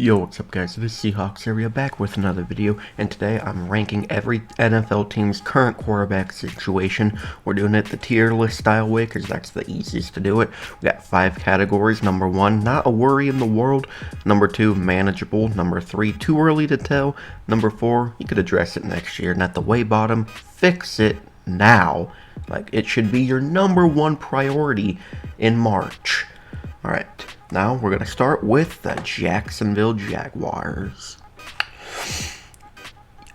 Yo, what's up guys, this is Seahawks area back with another video, and today I'm ranking every NFL team's current quarterback situation. We're doing it the tier list style way, because that's the easiest to do it. We got 5 categories. Number 1, not a worry in the world. Number 2, manageable. Number 3, too early to tell. Number 4, you could address it next year. And at the way bottom, fix it now. Like, it should be your number 1 priority in March. Alright. Now, we're going to start with the Jacksonville Jaguars.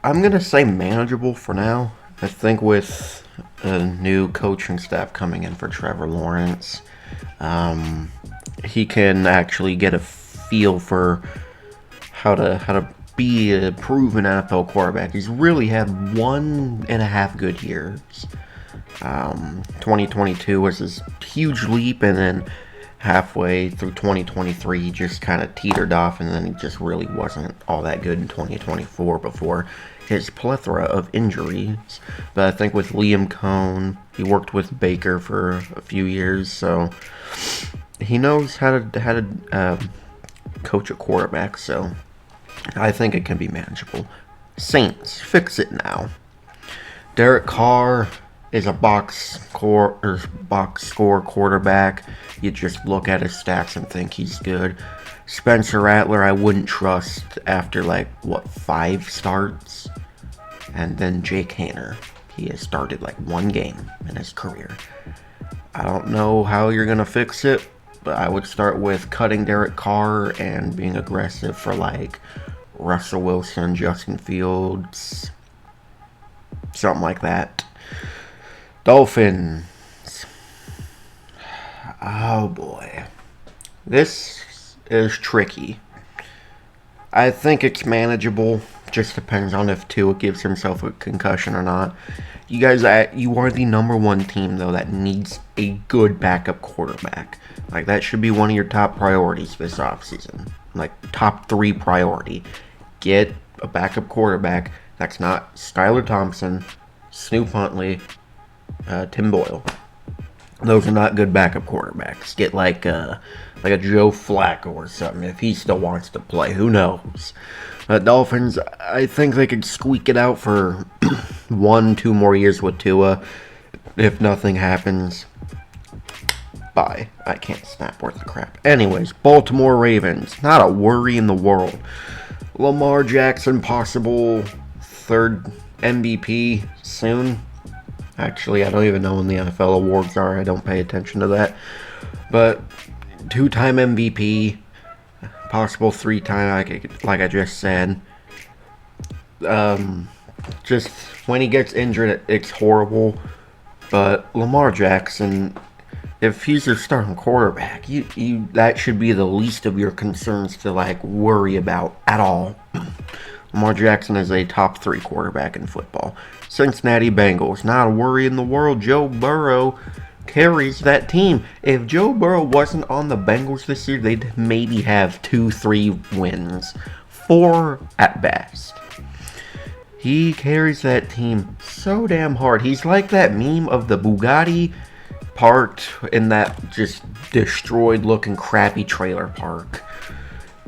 I'm going to say manageable for now. I think with a new coaching staff coming in for Trevor Lawrence, he can actually get a feel for how to be a proven NFL quarterback. He's really had 1.5 good years. 2022 was his huge leap, and then halfway through 2023, he just kind of teetered off, and then he just really wasn't all that good in 2024 before his plethora of injuries. But I think with Liam Cohn, he worked with Baker for a few years, so he knows how to coach a quarterback, so I think it can be manageable. Saints, fix it now. Derek Carr is a box score quarterback. You just look at his stats and think he's good. Spencer Rattler, I wouldn't trust after 5 starts. And then Jake Haener, he has started 1 game in his career. I don't know how you're gonna fix it, but I would start with cutting Derek Carr and being aggressive for Russell Wilson, Justin Fields, something like that. Dolphins. Oh boy. This is tricky. I think it's manageable. Just depends on if Tua gives himself a concussion or not. You guys, you are the number 1 team, though, that needs a good backup quarterback. That should be one of your top priorities this offseason. Top 3 priority. Get a backup quarterback that's not Skylar Thompson, Snoop Huntley, Tim Boyle. Those are not good backup quarterbacks. Get like a Joe Flacco or something if he still wants to play. Who knows? Dolphins, I think they could squeak it out for 1-2 more years with Tua. If nothing happens, bye. I can't snap worth the crap. Anyways, Baltimore Ravens, not a worry in the world. Lamar Jackson, possible 3rd MVP soon. Actually, I don't even know when the NFL awards are. I don't pay attention to that. But 2-time MVP, possible 3-time, like I just said. Just when he gets injured, it's horrible. But Lamar Jackson, if he's your starting quarterback, that should be the least of your concerns to worry about at all. Lamar Jackson is a top 3 quarterback in football. Cincinnati Bengals, not a worry in the world. Joe Burrow carries that team. If Joe Burrow wasn't on the Bengals this year, they'd maybe have 2-3 wins. 4 at best. He carries that team so damn hard. He's like that meme of the Bugatti parked in that just destroyed looking crappy trailer park.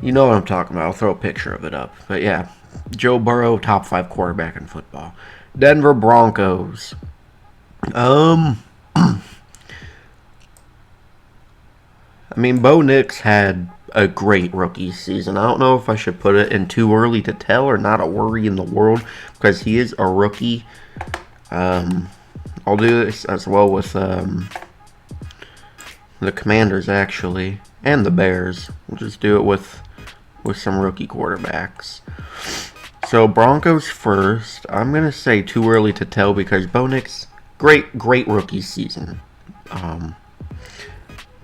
You know what I'm talking about. I'll throw a picture of it up. But yeah, Joe Burrow, top 5 quarterback in football. Denver Broncos. I mean, Bo Nix had a great rookie season. I don't know if I should put it in too early to tell or not a worry in the world, because he is a rookie. I'll do this as well with the Commanders, actually, and the Bears. We'll just do it with some rookie quarterbacks. So Broncos first. I'm gonna say too early to tell because Bo Nix, great rookie season.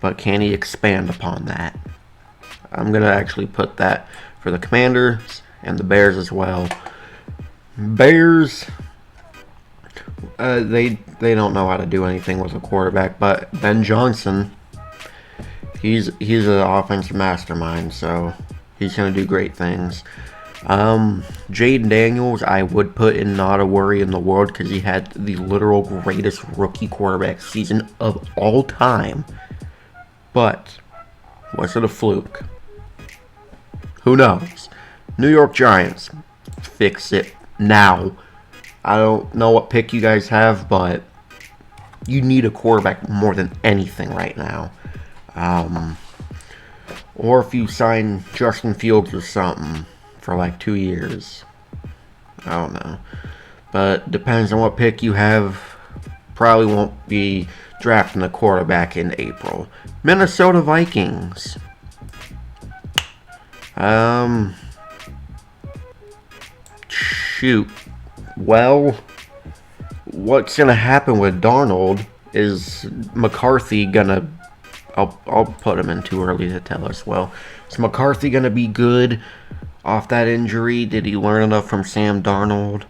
But can he expand upon that? I'm gonna actually put that for the Commanders and the Bears as well. Bears, they don't know how to do anything with a quarterback, but Ben Johnson, he's an offensive mastermind, so he's gonna do great things. Jaden Daniels, I would put in not a worry in the world because he had the literal greatest rookie quarterback season of all time. But was it a fluke? Who knows? New York Giants, fix it now. I don't know what pick you guys have, but you need a quarterback more than anything right now. Or if you sign Justin Fields or something for like 2 years. I don't know. But depends on what pick you have. Probably won't be drafting a quarterback in April. Minnesota Vikings. Shoot. Well, what's going to happen with Darnold is McCarthy going to... I'll put him in too early to tell as well. Is McCarthy going to be good off that injury? Did he learn enough from Sam Darnold?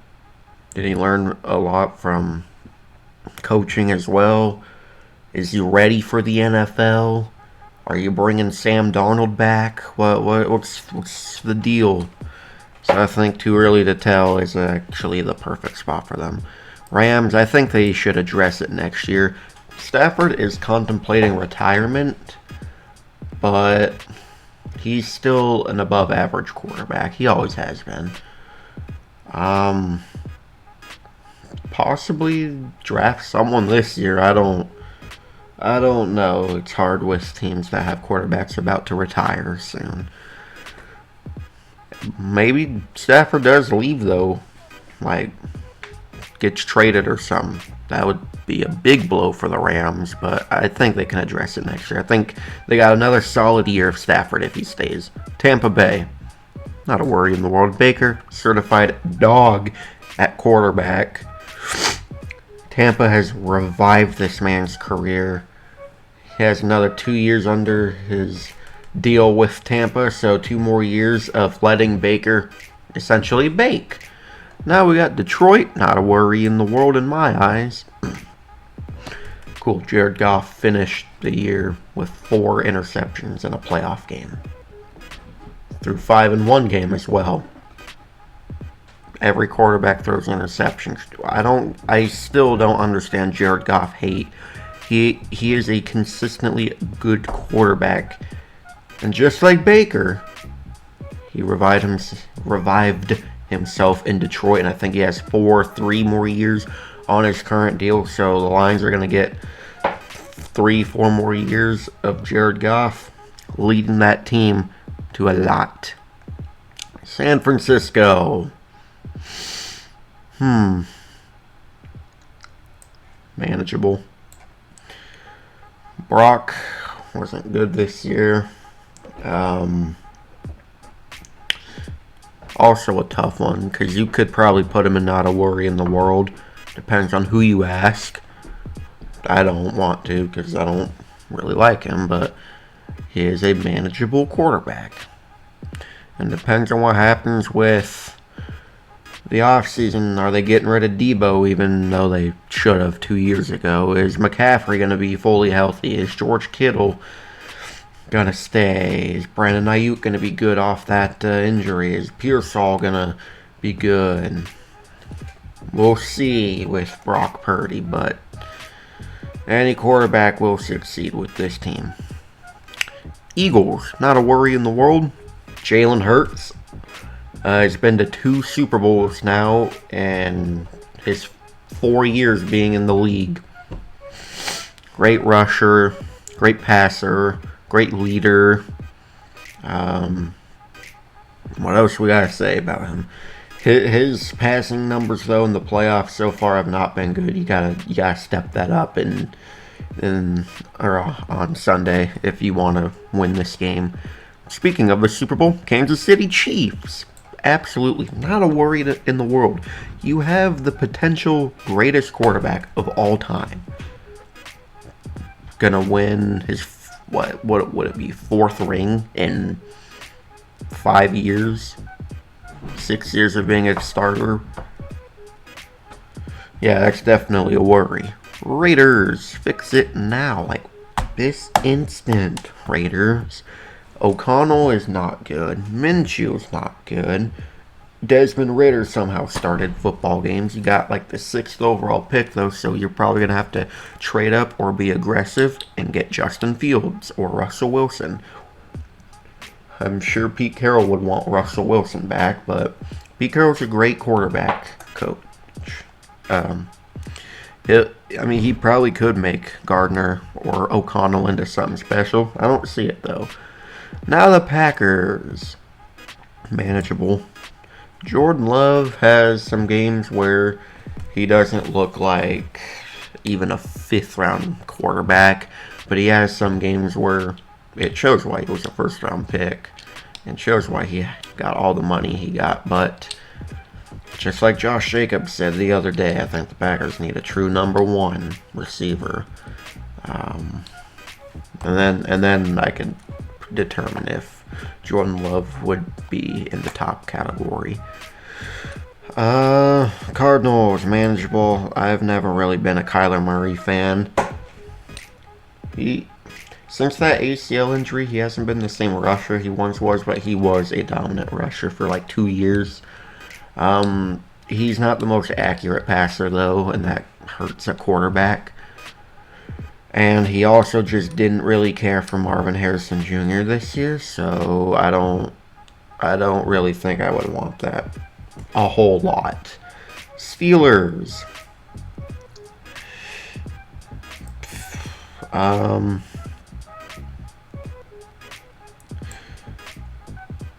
Did he learn a lot from coaching as well? Is he ready for the NFL? Are you bringing Sam Darnold back? What's the deal? So I think too early to tell is actually the perfect spot for them. Rams, I think they should address it next year. Stafford is contemplating retirement, but he's still an above average quarterback. He always has been. Possibly draft someone this year. I don't know. It's hard with teams that have quarterbacks about to retire soon. Maybe Stafford does leave though. Like, gets traded or something. That would be a big blow for the Rams, but I think they can address it next year. I think they got another solid year of Stafford if he stays. Tampa Bay, not a worry in the world. Baker, certified dog at quarterback. Tampa has revived this man's career. He has another 2 years under his deal with Tampa, so 2 more years of letting Baker essentially bake. Now we got Detroit, not a worry in the world in my eyes. Cool, Jared Goff finished the year with 4 interceptions in a playoff game. Threw 5 in one game as well. Every quarterback throws interceptions. I still don't understand Jared Goff hate. He is a consistently good quarterback. And just like Baker, he revived himself in Detroit, and I think he has 3 more years on his current deal, so the Lions are going to get 3-4 more years of Jared Goff leading that team to a lot. San Francisco. Manageable. Brock wasn't good this year. Also a tough one, because you could probably put him in not a worry in the world. Depends on who you ask. I don't want to, because I don't really like him, but he is a manageable quarterback. And depends on what happens with the offseason. Are they getting rid of Debo, even though they should have 2 years ago? Is McCaffrey going to be fully healthy? Is George Kittle gonna stay? Is Brandon Ayuk gonna be good off that injury? Is Pearsall gonna be good? We'll see with Brock Purdy, but any quarterback will succeed with this team. Eagles, not a worry in the world. Jalen Hurts has been to 2 Super Bowls now, and his 4 years being in the league. Great rusher, great passer, great leader. What else we gotta say about him? His passing numbers though in the playoffs so far have not been good. You gotta step that up on Sunday if you want to win this game. Speaking of the Super Bowl, Kansas City Chiefs. Absolutely not a worry in the world. You have the potential greatest quarterback of all time. Gonna win his what would it be, 4th ring in 5 years, 6 years of being a starter. Yeah, that's definitely a worry. Raiders, fix it now, like this instant. Raiders. O'Connell is not good. Minshew is not good. Desmond Ridder somehow started football games. You got like the 6th overall pick though, so you're probably going to have to trade up or be aggressive and get Justin Fields or Russell Wilson. I'm sure Pete Carroll would want Russell Wilson back, but Pete Carroll's a great quarterback coach. Um, he probably could make Gardner or O'Connell into something special. I don't see it though. Now the Packers, manageable. Jordan Love has some games where he doesn't look like even a 5th-round quarterback, but he has some games where it shows why he was a 1st-round pick and shows why he got all the money he got. But just like Josh Jacobs said the other day, I think the Packers need a true number 1 receiver. And then I can determine if Jordan Love would be in the top category. Cardinals, manageable. I've never really been a Kyler Murray fan. Since that ACL injury, he hasn't been the same rusher he once was, but he was a dominant rusher for like 2 years. He's not the most accurate passer, though, and that hurts a quarterback. And he also just didn't really care for Marvin Harrison Jr. this year, so I don't really think I would want that a whole lot. Steelers.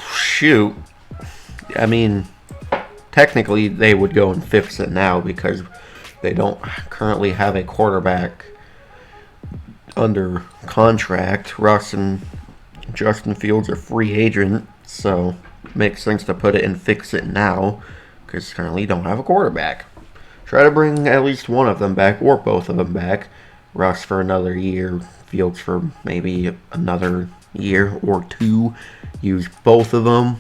Shoot. I mean, technically they would go and fix it now because they don't currently have a quarterback under contract. Russ and Justin Fields are free agents, so it makes sense to put it and fix it now because currently you don't have a quarterback. Try to bring at least one of them back or both of them back. Russ for another year, Fields for maybe another year or 2. Use both of them,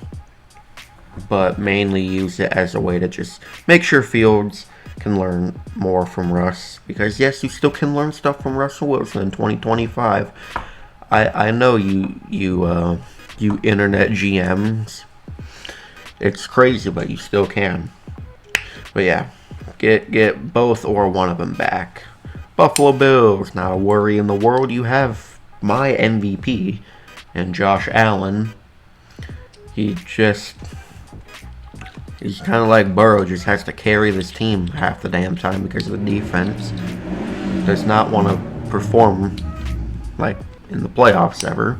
but mainly use it as a way to just make sure Fields can learn more from Russ, because yes, you still can learn stuff from Russell Wilson in 2025. I know you internet GMs, it's crazy, but you still can. But yeah, get both or one of them back. Buffalo Bills, not a worry in the world. You have my MVP and Josh Allen. He's kind of like Burrow, just has to carry this team half the damn time because the defense does not want to perform like in the playoffs ever.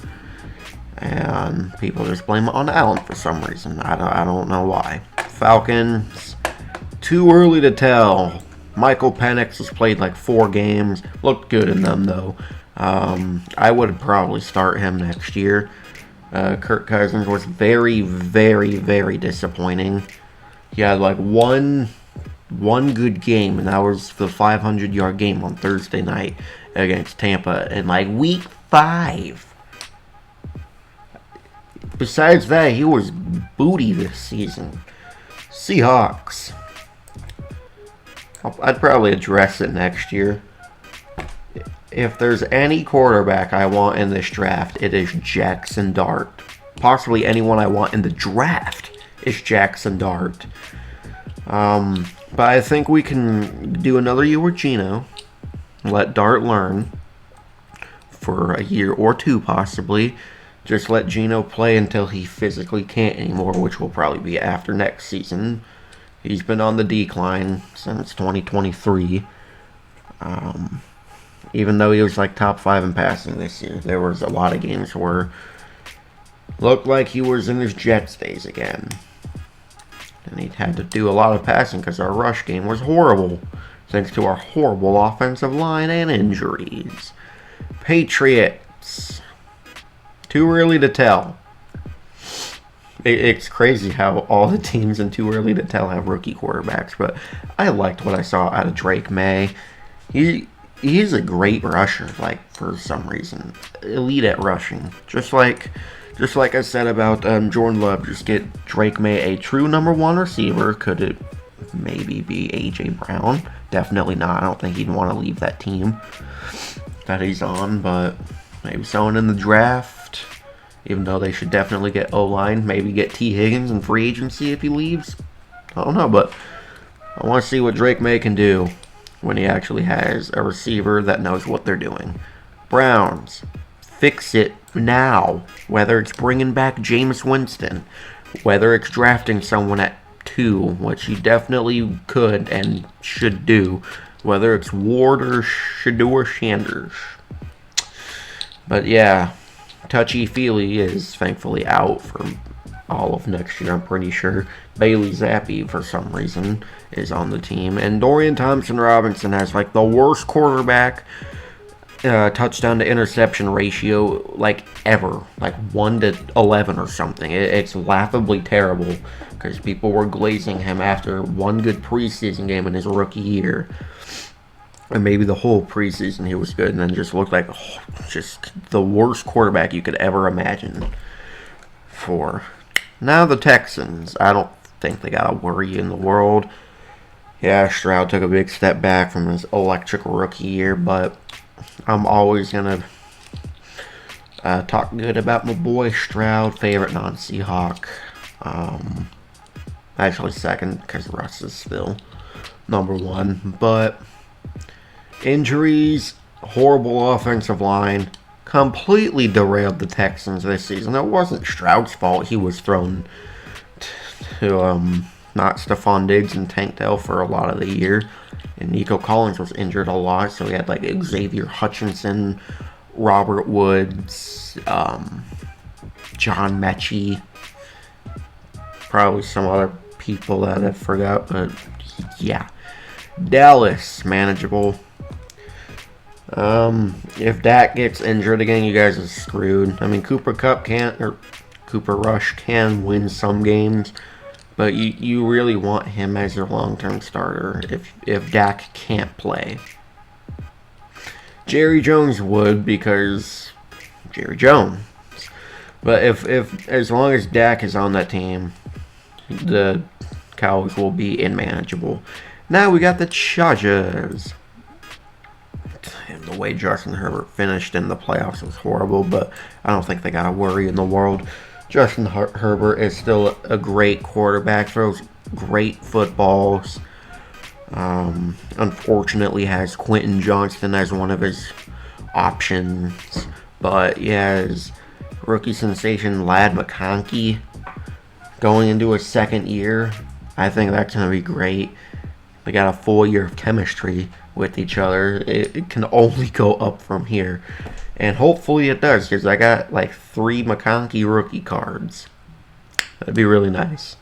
And people just blame it on Allen for some reason. I don't know why. Falcons, too early to tell. Michael Penix has played like 4 games. Looked good in them, though. I would probably start him next year. Kirk Cousins was very, very, very disappointing. He had like one good game, and that was the 500-yard game on Thursday night against Tampa in like week 5. Besides that, he was booty this season. Seahawks. I'd probably address it next year. If there's any quarterback I want in this draft, it is Jackson Dart. Possibly anyone I want in the draft is Jackson Dart. But I think we can do another year with Geno. Let Dart learn for a year or 2 possibly. Just let Geno play until he physically can't anymore, which will probably be after next season. He's been on the decline since 2023. Even though he was like top 5 in passing this year, there was a lot of games where looked like he was in his Jets days again. And he had to do a lot of passing because our rush game was horrible, thanks to our horrible offensive line and injuries. Patriots. Too early to tell. It's crazy how all the teams in too early to tell have rookie quarterbacks, but I liked what I saw out of Drake May. He's a great rusher, like, for some reason. Elite at rushing. Just like I said about Jordan Love, just get Drake May a true number 1 receiver. Could it maybe be A.J. Brown? Definitely not. I don't think he'd want to leave that team that he's on, but maybe someone in the draft. Even though they should definitely get O-line. Maybe get T. Higgins in free agency if he leaves. I don't know, but I want to see what Drake May can do when he actually has a receiver that knows what they're doing. Browns. Fix it now, whether it's bringing back Jameis Winston, whether it's drafting someone at 2, which he definitely could and should do, whether it's Ward or Shedeur Sanders. But yeah, touchy-feely is thankfully out for all of next year, I'm pretty sure. Bailey Zappi, for some reason, is on the team. And Dorian Thompson-Robinson has like the worst quarterback touchdown to interception ratio like ever, like 1-11 or something. It's laughably terrible because people were glazing him after one good preseason game in his rookie year, and maybe the whole preseason he was good, and then just looked like just the worst quarterback you could ever imagine. For now, the Texans, I don't think they got a worry in the world. Yeah, Stroud took a big step back from his electric rookie year, but I'm always going to talk good about my boy Stroud, favorite non-Seahawk. Actually second, because Russ is still number 1. But injuries, horrible offensive line, completely derailed the Texans this season. It wasn't Stroud's fault. He was thrown to not Stephon Diggs and Tank Dell for a lot of the year. And Nico Collins was injured a lot, so he had like Xavier Hutchinson, Robert Woods, John Mechie, probably some other people that I forgot, but yeah. Dallas, manageable. If Dak gets injured again, you guys are screwed. I mean, Cooper Rush can win some games, but you really want him as your long-term starter if Dak can't play. Jerry Jones would, because Jerry Jones. But if as long as Dak is on that team, the Cowboys will be unmanageable. Now we got the Chargers. And the way Justin Herbert finished in the playoffs was horrible, but I don't think they got a worry in the world. Justin Herbert is still a great quarterback, throws great footballs. Unfortunately has Quentin Johnston as one of his options, but he has rookie sensation Ladd McConkey going into his second year. I think that's going to be great. They got a full year of chemistry with each other. It can only go up from here. And hopefully it does, because I got like 3 McConkey rookie cards. That'd be really nice.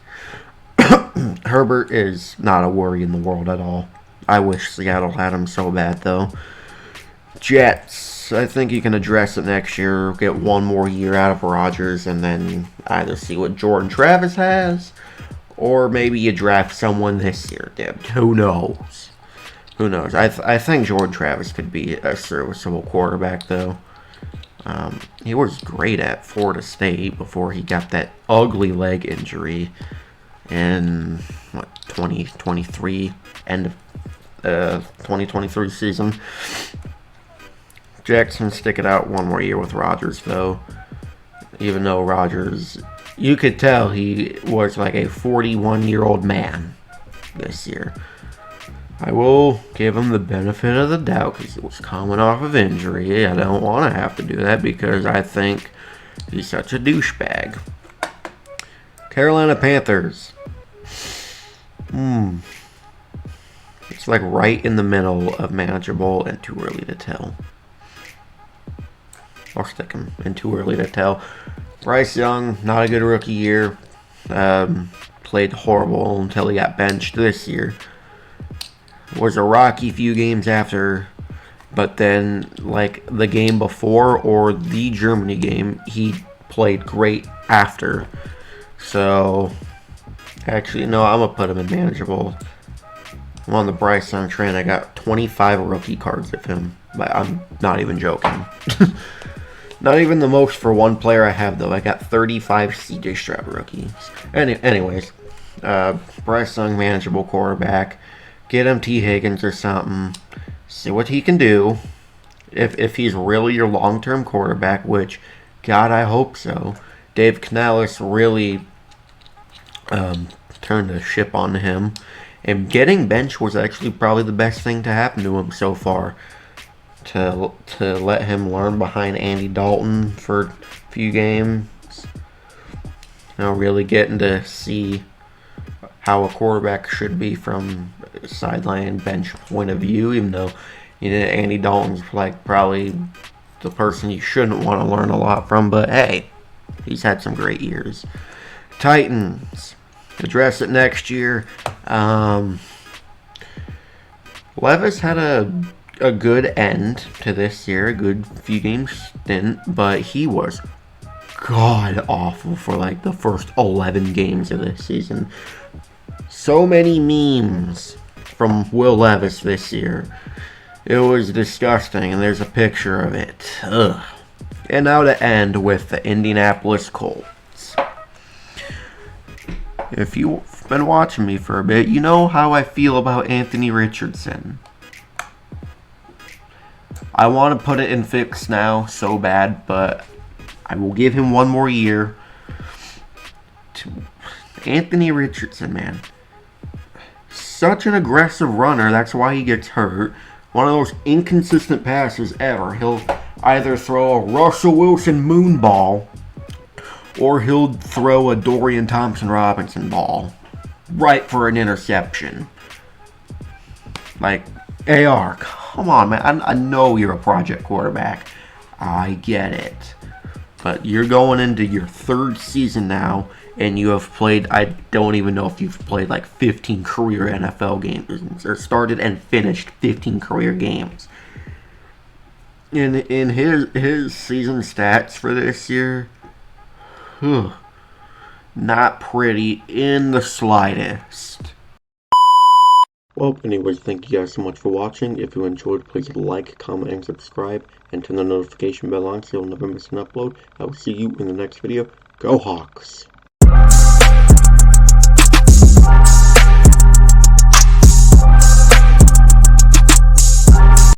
Herbert is not a worry in the world at all. I wish Seattle had him so bad, though. Jets, I think you can address it next year, get one more year out of Rodgers, and then either see what Jordan Travis has, or maybe you draft someone this year, dude. Who knows? Who knows? I think Jordan Travis could be a serviceable quarterback, though. He was great at Florida State before he got that ugly leg injury in 2023, end of 2023 season. Jackson stick it out one more year with Rodgers, though. Even though Rodgers, you could tell he was like a 41-year-old man this year. I will give him the benefit of the doubt because he was coming off of injury. I don't want to have to do that because I think he's such a douchebag. Carolina Panthers. It's like right in the middle of manageable and too early to tell. I'll stick him in too early to tell. Bryce Young, not a good rookie year. Played horrible until he got benched this year. Was a rocky few games after, but then like the game before or the Germany game, he played great after. So actually, no, I'm gonna put him in manageable. I'm on the Bryce Young train. I got 25 rookie cards of him, but I'm not even joking. Not even the most for one player I have, though. I got 35 CJ Stroud rookies. Anyways, Bryce Young, manageable quarterback. Get him T. Higgins or something. See what he can do. If he's really your long-term quarterback, which, God, I hope so. Dave Canales really turned the ship on him. And getting benched was actually probably the best thing to happen to him so far. to let him learn behind Andy Dalton for a few games. Really getting to see how a quarterback should be from a sideline bench point of view, even though Andy Dalton's probably the person you shouldn't want to learn a lot from, but hey, he's had some great years. Titans, address it next year. Levis had a good end to this year, a good few games stint, but he was god awful for the first 11 games of this season. So many memes from Will Levis this year. It was disgusting, and there's a picture of it. Ugh. And now to end with the Indianapolis Colts. If you've been watching me for a bit, you know how I feel about Anthony Richardson. I want to put it in fix now so bad, but I will give him one more year. Anthony Richardson, man. Such an aggressive runner, that's why he gets hurt. One of those inconsistent passes ever. He'll either throw a Russell Wilson moon ball, or he'll throw a Dorian Thompson-Robinson ball right for an interception. AR, come on, man. I know you're a project quarterback. I get it. But you're going into your third season now, and you have played, I don't even know if you've played 15 career NFL games, or started and finished 15 career games. In his season stats for this year, not pretty in the slightest. Well, anyways, thank you guys so much for watching. If you enjoyed, please like, comment, and subscribe, and turn the notification bell on so you'll never miss an upload. I will see you in the next video. Go Hawks!